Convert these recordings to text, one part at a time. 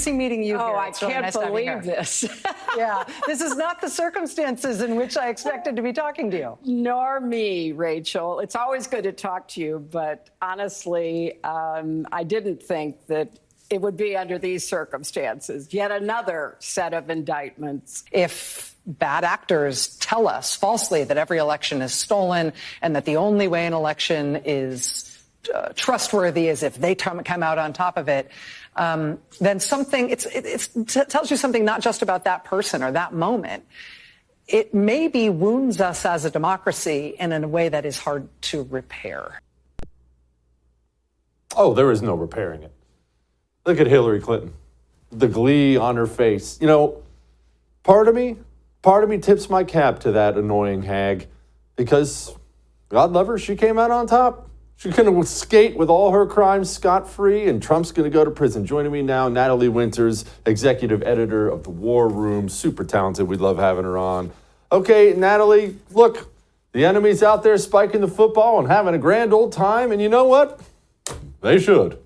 missing meeting you here. I It's really can't nice having you believe here. this. Yeah, this is not the circumstances in which I expected to be talking to you. Nor me, Rachel. It's always good to talk to you, but honestly, I didn't think that it would be under these circumstances. Yet another set of indictments. If bad actors tell us falsely that every election is stolen and that the only way an election is trustworthy is if they come out on top of it, then something, it tells you something not just about that person or that moment. It maybe wounds us as a democracy in a way that is hard to repair. Oh, there is no repairing it. Look at Hillary Clinton, the glee on her face. You know, part of me tips my cap to that annoying hag because, God love her, she came out on top. She's going to skate with all her crimes scot-free, and Trump's going to go to prison. Joining me now, Natalie Winters, executive editor of The War Room. Super talented. We love having her on. Okay, Natalie, look, the enemy's out there spiking the football and having a grand old time, and you know what? They should.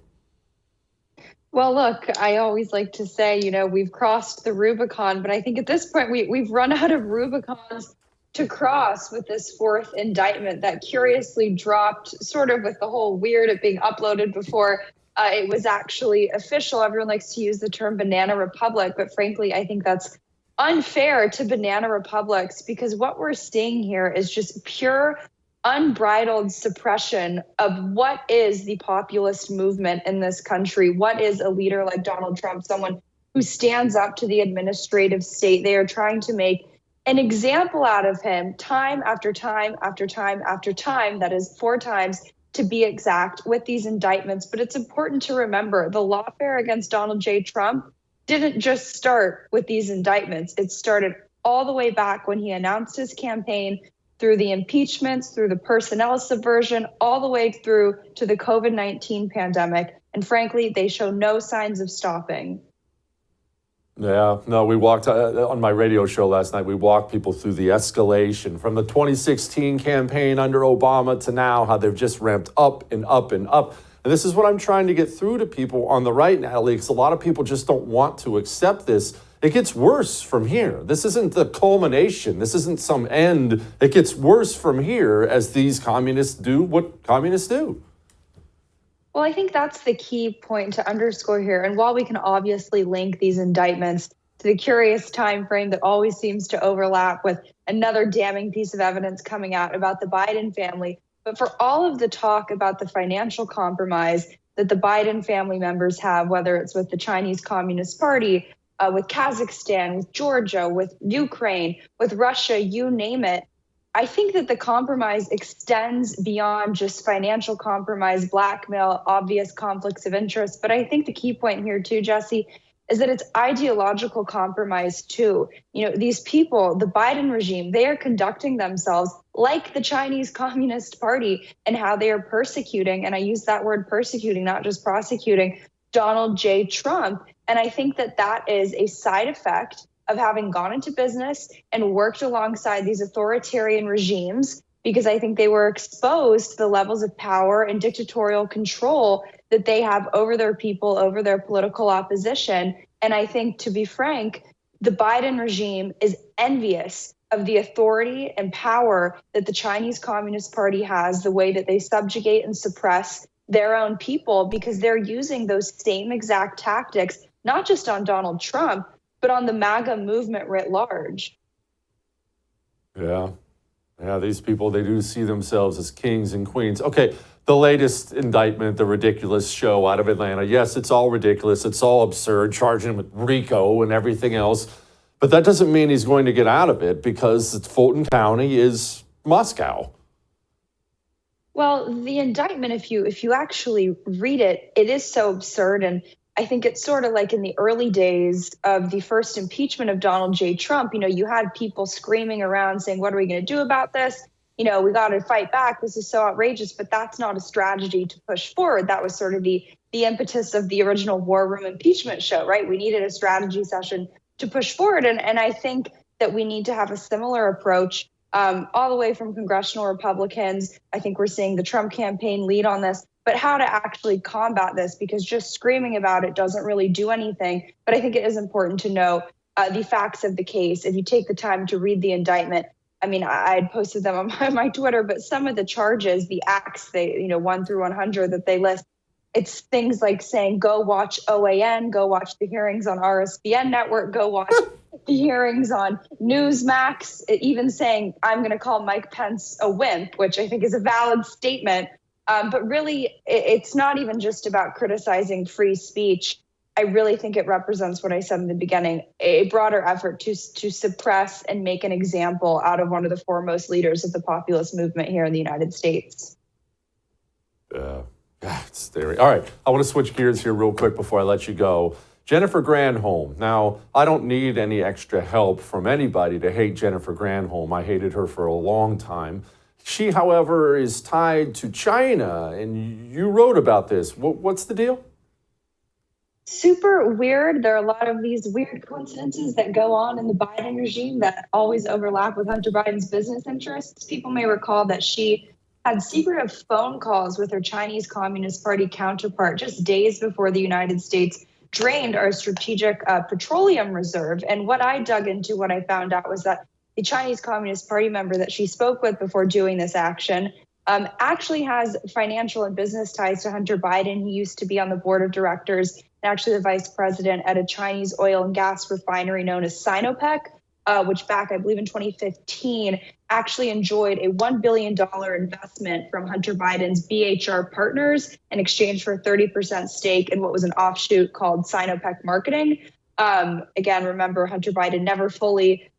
Well, look, I always like to say, we've crossed the Rubicon, but I think at this point we've run out of Rubicons to cross with this fourth indictment that curiously dropped sort of with the whole weird it being uploaded before it was actually official. Everyone likes to use the term banana republic, but frankly, I think that's unfair to banana republics because what we're seeing here is just pure unbridled suppression of what is the populist movement in this country. What is a leader like Donald Trump, someone who stands up to the administrative state? They are trying to make an example out of him time after time after time after time. That is 4 times to be exact with these indictments. But it's important to remember the lawfare against Donald J. Trump didn't just start with these indictments. It started all the way back when he announced his campaign, through the impeachments, through the personnel subversion, all the way through to the COVID-19 pandemic. And frankly, they show no signs of stopping. Yeah, no, we walked on my radio show last night. We walked people through the escalation from the 2016 campaign under Obama to now, how they've just ramped up and up and up. And this is what I'm trying to get through to people on the right, Natalie, because a lot of people just don't want to accept this. It gets worse from here. This isn't the culmination. This isn't some end. It gets worse from here as these communists do what communists do. Well, I think that's the key point to underscore here. And while we can obviously link these indictments to the curious time frame that always seems to overlap with another damning piece of evidence coming out about the Biden family, but for all of the talk about the financial compromise that the Biden family members have, whether it's with the Chinese Communist Party, with Kazakhstan, with Georgia, with Ukraine, with Russia, you name it. I think that the compromise extends beyond just financial compromise, blackmail, obvious conflicts of interest. But I think the key point here too, Jesse, is that it's ideological compromise too. These people, the Biden regime, they are conducting themselves like the Chinese Communist Party and how they are persecuting, and I use that word persecuting, not just prosecuting, Donald J. Trump. And I think that that is a side effect of having gone into business and worked alongside these authoritarian regimes, because I think they were exposed to the levels of power and dictatorial control that they have over their people, over their political opposition. And I think, to be frank, the Biden regime is envious of the authority and power that the Chinese Communist Party has, the way that they subjugate and suppress their own people, because they're using those same exact tactics, not just on Donald Trump, but on the MAGA movement writ large. Yeah, these people, they do see themselves as kings and queens. Okay, the latest indictment, the ridiculous show out of Atlanta. Yes, it's all ridiculous. It's all absurd, charging him with RICO and everything else. But that doesn't mean he's going to get out of it, because Fulton County is Moscow. Well, the indictment, if you actually read it, it is so absurd. And I think it's sort of like in the early days of the first impeachment of Donald J. Trump, you had people screaming around saying, what are we going to do about this? We got to fight back. This is so outrageous. But that's not a strategy to push forward. That was sort of the impetus of the original War Room impeachment show, right? We needed a strategy session to push forward. And I think that we need to have a similar approach all the way from congressional Republicans. I think we're seeing the Trump campaign lead on this, but how to actually combat this, because just screaming about it doesn't really do anything. But I think it is important to know the facts of the case. If you take the time to read the indictment, I mean, I had posted them on my Twitter, but some of the charges, the acts, 1 through 100 that they list, it's things like saying, go watch OAN, go watch the hearings on RSBN Network, go watch the hearings on Newsmax, even saying, I'm going to call Mike Pence a wimp, which I think is a valid statement. But really, it's not even just about criticizing free speech. I really think it represents what I said in the beginning, a broader effort to suppress and make an example out of one of the foremost leaders of the populist movement here in the United States. It's scary. All right, I want to switch gears here real quick before I let you go. Jennifer Granholm. Now, I don't need any extra help from anybody to hate Jennifer Granholm. I hated her for a long time. She, however, is tied to China, and you wrote about this. What's the deal? Super weird. There are a lot of these weird coincidences that go on in the Biden regime that always overlap with Hunter Biden's business interests. People may recall that she had secretive phone calls with her Chinese Communist Party counterpart just days before the United States drained our strategic petroleum reserve. And what I dug into, what I found out was that the Chinese Communist Party member that she spoke with before doing this action actually has financial and business ties to Hunter Biden. He used to be on the board of directors and actually the vice president at a Chinese oil and gas refinery known as Sinopec, which back, I believe in 2015, actually enjoyed a $1 billion investment from Hunter Biden's BHR partners in exchange for a 30% stake in what was an offshoot called Sinopec Marketing. Again, remember, Hunter Biden never fully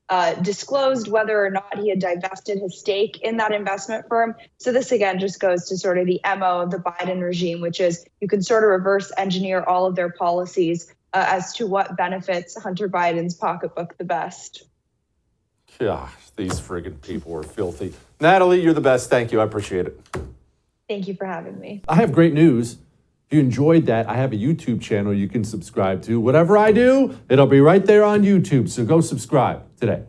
disclosed whether or not he had divested his stake in that investment firm. So this, again, just goes to sort of the MO of the Biden regime, which is you can sort of reverse engineer all of their policies as to what benefits Hunter Biden's pocketbook the best. Gosh, these friggin' people are filthy. Natalie, you're the best. Thank you. I appreciate it. Thank you for having me. I have great news. If you enjoyed that, I have a YouTube channel you can subscribe to. Whatever I do, it'll be right there on YouTube. So go subscribe today.